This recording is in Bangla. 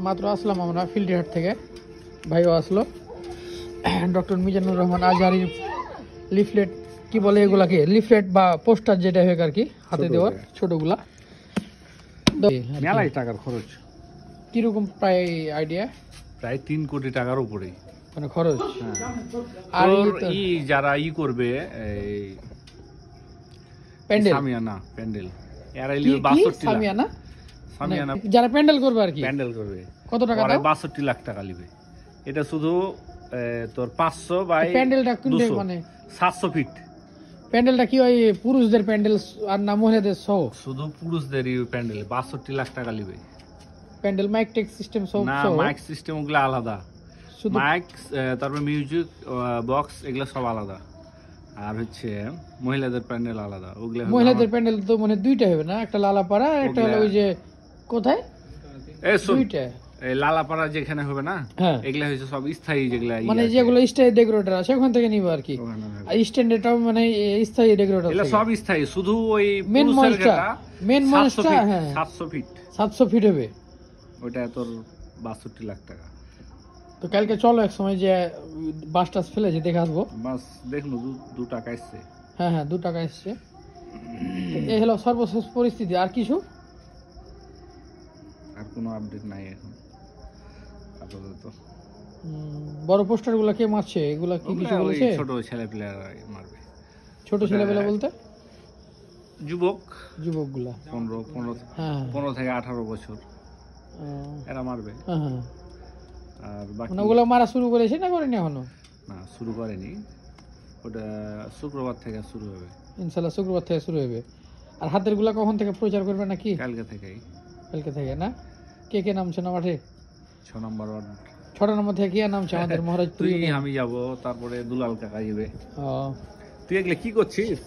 মাত্র আসলাম আমরা ফিল্ডহাট থেকে, ভাইও আসলো। ডক্টর মিজানুর রহমান আজহারির লিফলেট কি বলে এগুলাকে, লিফলেট বা পোস্টার যেটা হয় আর কি, হাতে দেওয়ার ছোটগুলা। মেলাই টাকার খরচ, কিরকম প্রায় আইডিয়া? প্রায় 3 কোটি টাকার উপরেই মানে খরচ। আর যারা করবে এই প্যান্ডেল, সামিয়ানা প্যান্ডেল, এরা লিবে 62 লাখ। সামিয়ানা যারা প্যান্ডেল করবে আর কি, প্যান্ডেল করবে কত টাকা দাও? 62 লাখ টাকা লিবে। এটা শুধু তোর 500 বাই প্যান্ডেলটা কিন্তু মানে 700 ফিট। প্যান্ডেলটা কি ওই পুরুষদের প্যান্ডেল আর না মহিলাদের সহ? শুধু পুরুষদেরই প্যান্ডেল, 62 লাখ টাকা লিবে। প্যান্ডেল মাইক টেক সিস্টেম সব? না, মাইক সিস্টেম ওগুলো আলাদা, মাইক তারপর মিউজিক বক্স এগুলো সব আলাদা। আর হচ্ছে মহিলাদের প্যান্ডেল আলাদা। ওগুলো মহিলাদের প্যান্ডেল তো মানে দুইটা হবে না, একটা লালাপাড়া আর একটা হলো ওই যে কোথায় দুইটা। এই লালাপাড়া যেখানে হবে না, এগুলা হচ্ছে সব স্থায়ী, যেগুলা মানে যেগুলো স্থায়ী ডেকোরেটর আছে ওখান থেকে নিবে আর কি। আর স্ট্যান্ডার্ডটাও মানে স্থায়ী ডেকোরেটর, এগুলা সব স্থায়ী, শুধু ওই মেন মঞ্চটা 700 ফিট 700 ফিট হবে। ওটা তোর 62 লাখ টাকা। তো কালকে চলো এক সময় যে বাস টাস ফেলেছে দেখে আসবো। বাস দেখলো 2 টাকা আসছে। হ্যাঁ হ্যাঁ 2 টাকা এসছে। এই হলো সর্বশেষ পরিস্থিতি। আর কিছু? আর কোনো আপডেট নাই এখন আপাতত। বড় পোস্টার গুলা কে মারছে? এগুলা কি কিছু বলেছে? ছোট ছেলে প্লেয়ার মারবে। ছোট ছেলেবেলা বলতে যুবক গুলা 15 থেকে 18 বছর এরা মারবে। আর বাকি ওগুলো মারা শুরু করেছে না করেনি এখনো? না, শুরু করেনি। ওটা শুক্রবার থেকে শুরু হবে ইনশাআল্লাহ, শুক্রবার থেকে শুরু হবে। আর হাতের গুলা কখন থেকে প্রচার করবে নাকি? কালকে থেকেই। কালকে থেকে না? কে কে নামছে না মাঠে? 6 নম্বর ওয়ার্ড, 6 নম্বর থেকে কে নামছে আমাদের মহারাজ? তুই, আমি যাব, তারপরে দুলাল কাকা যাবে। তুই এগুলো কি করছিস?